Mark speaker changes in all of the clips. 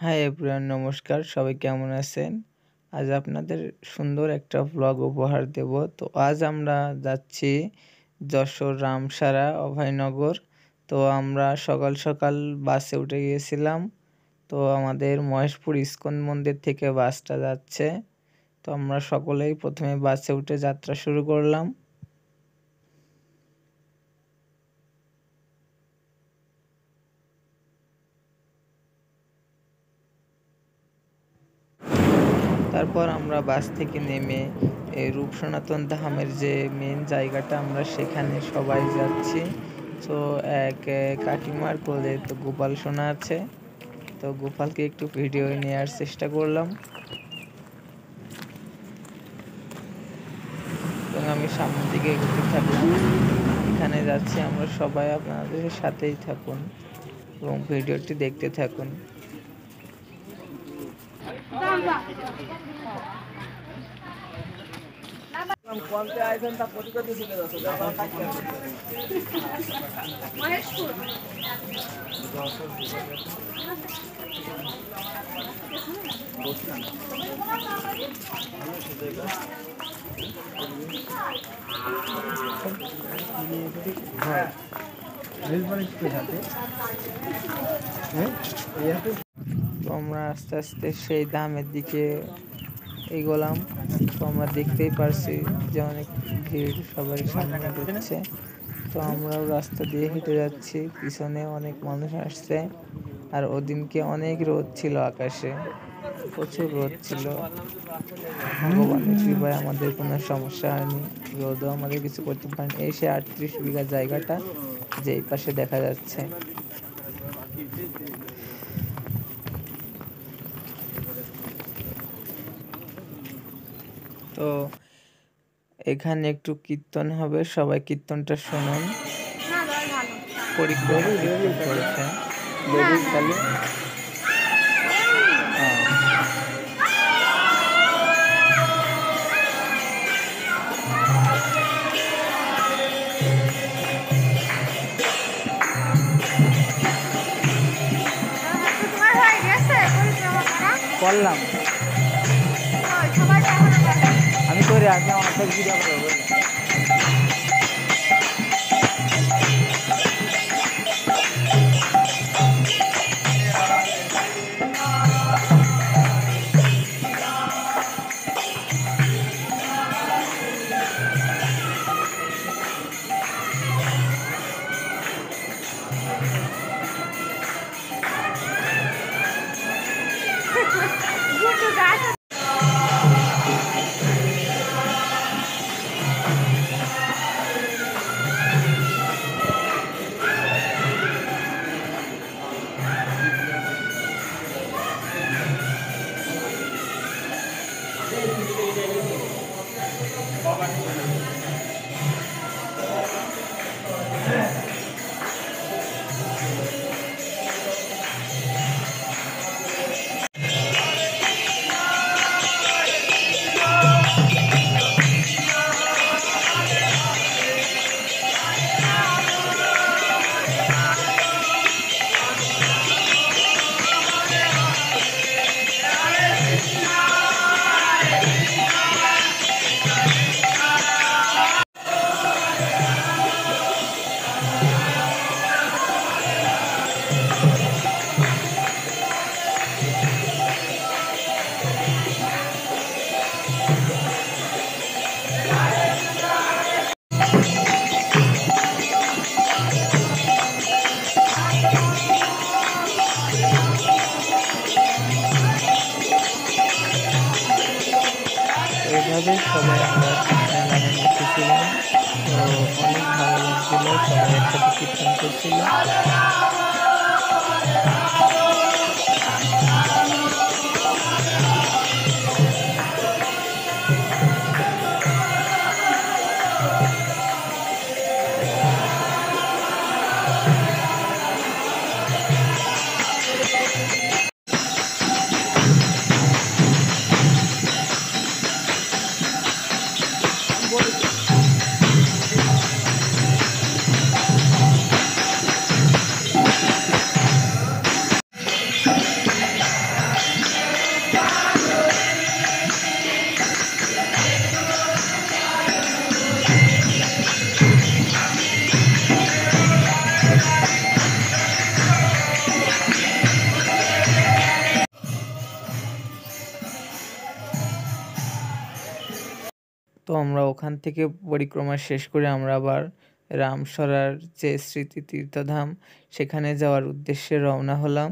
Speaker 1: Hi everyone, নমস্কার। সবাই কেমন আছেন? আজ আপনাদের সুন্দর একটা ভ্লগ উপহার দেব। তো আজ আমরা যাচ্ছি যশোর রামসারা অভয়নগর। তো আমরা সকাল সকাল বাসে উঠে গিয়েছিলাম। তো আমাদের মহেশপুর ইস্কন মন্দির থেকে বাসটা যাচ্ছে। তো আমরা সকলেই প্রথমে বাসে উঠে যাত্রা শুরু করলাম। তারপর আমরা বাস থেকে নেমে রূপ সনাতন ধামের যে মেন জায়গাটা, আমরা সেখানে সবাই যাচ্ছি। তো এক কাকিমার কোলে তো গোপাল সোনা আছে, তো গোপালকে একটু ভিডিও নেওয়ার চেষ্টা করলাম এবং আমি সামনের দিকে এগোতে থাকলাম। এখানে যাচ্ছি আমরা সবাই, আপনাদের সাথেই থাকুন এবং ভিডিওটি দেখতে থাকুন। তো আমরা আস্তে আস্তে সেই ধামের দিকে এগোলাম। তো আমরা দেখতেই পারছি যে অনেক ভিড়, সবাই সামনে ঢুকছে। তো আমরাও রাস্তা দিয়ে হেঁটে যাচ্ছি, পিছনে অনেক মানুষ আসছে। আর ওদিনকে অনেক রোদ ছিল, আকাশে প্রচুর রোদ ছিল। ভগবানের কৃপায় আমাদের কোনো সমস্যা হয়নি, রোদও আমাদের কিছু করতে পারেনি। এই সে 38 বিঘা জায়গাটা যে এই পাশে দেখা যাচ্ছে। তো এখানে একটু কীর্তন হবে, সবাই কীর্তনটা শুনুন। পরিক্রমা কীর্তন করেছে। করলাম আমি করে আগে আমার ভিডিও করবো। এইভাবে সবাই আমরা মেলায় বসেছিলাম। তো অনেক ভালো লাগছিল, সবাই একসাথে কীর্তন করছিল। তো আমরা ওখান থেকে পরিক্রমা শেষ করে আমরা আবার রামসরার যে স্মৃতি তীর্থধাম সেখানে যাওয়ার উদ্দেশ্যে রওনা হলাম।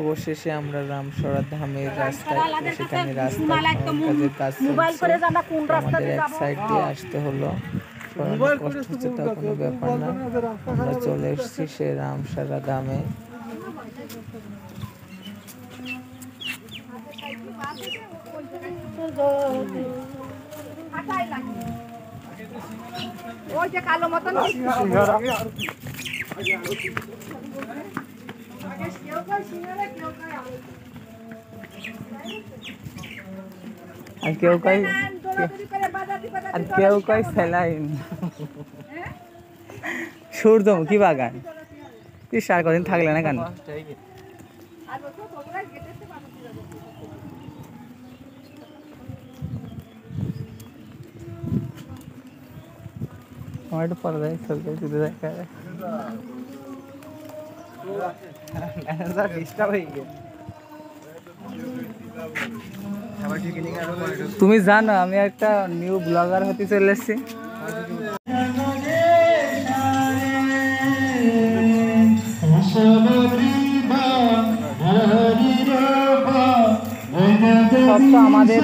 Speaker 1: অবশেষে আমরা রামসরা ধামের রাস্তায়, সেখানে রাস্তার কাজের কাজ চলছে। আমাদের এক সাইড দিয়ে আসতে হলো, অনেক কষ্ট হচ্ছে, তা কোনো ব্যাপার না। আমরা চলে এসেছি সে রামসরা ধামে।
Speaker 2: ওই যে কালো মতন
Speaker 1: আর কেউ কয় স্যালাইন সূর্যমুখী বাগান। আর কদিন থাকলে না কেন? আমার একটু পরে দেয় ছবি তুলে দেখা ডিস্টার্ব হয়ে গেছে। তুমি জানো আমি একটা নিউ ব্লগার হতে চলে এসেছি। সব তো আমাদের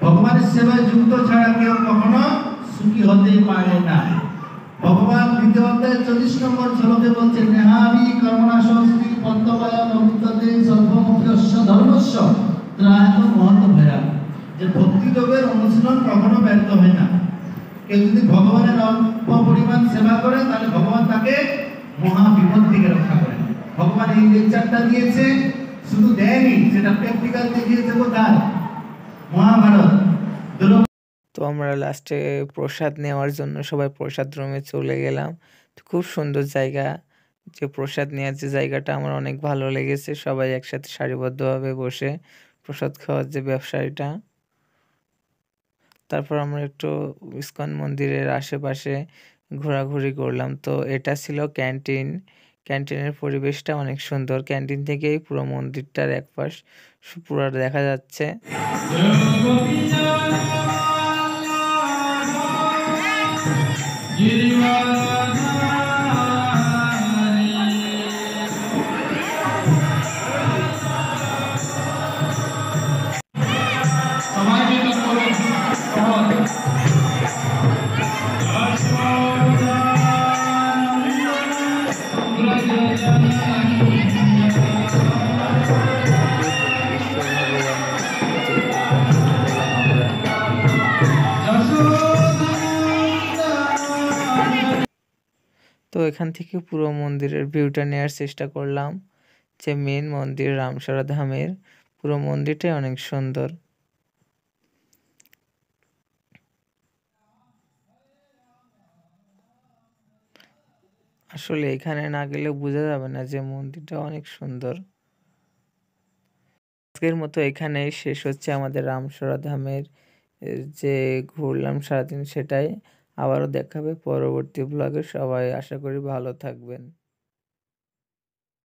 Speaker 3: ভগবানের সেবায় যুক্ত ছাড়া কেউ কখনো সুখী হতে পারে না। ভগবান দ্বিতীয় অধ্যায় 40 নম্বর শ্লোকে বলছেন, নেহাবি কর্মণা সংস্কৃতি পদ্মবায়ন অভিজ্ঞতে সর্বমুখ্যস্য ধর্মস্য ত্রায়ত মহৎ ভয়া। যে ভক্তি যোগের অনুশীলন কখনো ব্যর্থ হয় না। কেউ যদি ভগবানের অল্প পরিমাণ সেবা করে তাহলে ভগবান তাকে মহা বিপদ থেকে রক্ষা করেন। ভগবান এই লেকচারটা দিয়েছে, শুধু দেয়নি, সেটা প্র্যাকটিক্যাল দেখিয়েছে কোথায়? মহাভারত।
Speaker 1: তো আমরা লাস্টে প্রসাদ নেওয়ার জন্য সবাই প্রসাদ রুমে চলে গেলাম। তো খুব সুন্দর জায়গা, যে প্রসাদ নেওয়ার যে জায়গাটা আমার অনেক ভালো লেগেছে। সবাই একসাথে সারিবদ্ধভাবে বসে প্রসাদ খাওয়ার যে ব্যবসায়ীটা। তারপর আমরা একটু ইসকন মন্দিরের আশেপাশে ঘোরাঘুরি করলাম। তো এটা ছিল ক্যান্টিন। ক্যান্টিনের পরিবেশটা অনেক সুন্দর। ক্যান্টিন থেকেই পুরো মন্দিরটার এক পাশ পুরো দেখা যাচ্ছে। তো এখান থেকে পুরো মন্দিরের ভিউটা নেওয়ার চেষ্টা করলাম। যে মেন মন্দির রামসরা ধামের পুরো মন্দিরটাই অনেক সুন্দর। আসলে এখানে না গেলে বোঝা যাবে না যে মন্দিরটা অনেক সুন্দর। আজকের মতো এখানেই শেষ হচ্ছে আমাদের রামসরা ধামের যে ঘুরলাম সারাদিন সেটাই। আবারও দেখা হবে পরবর্তী ব্লগে। সবাই আশা করি ভালো থাকবেন।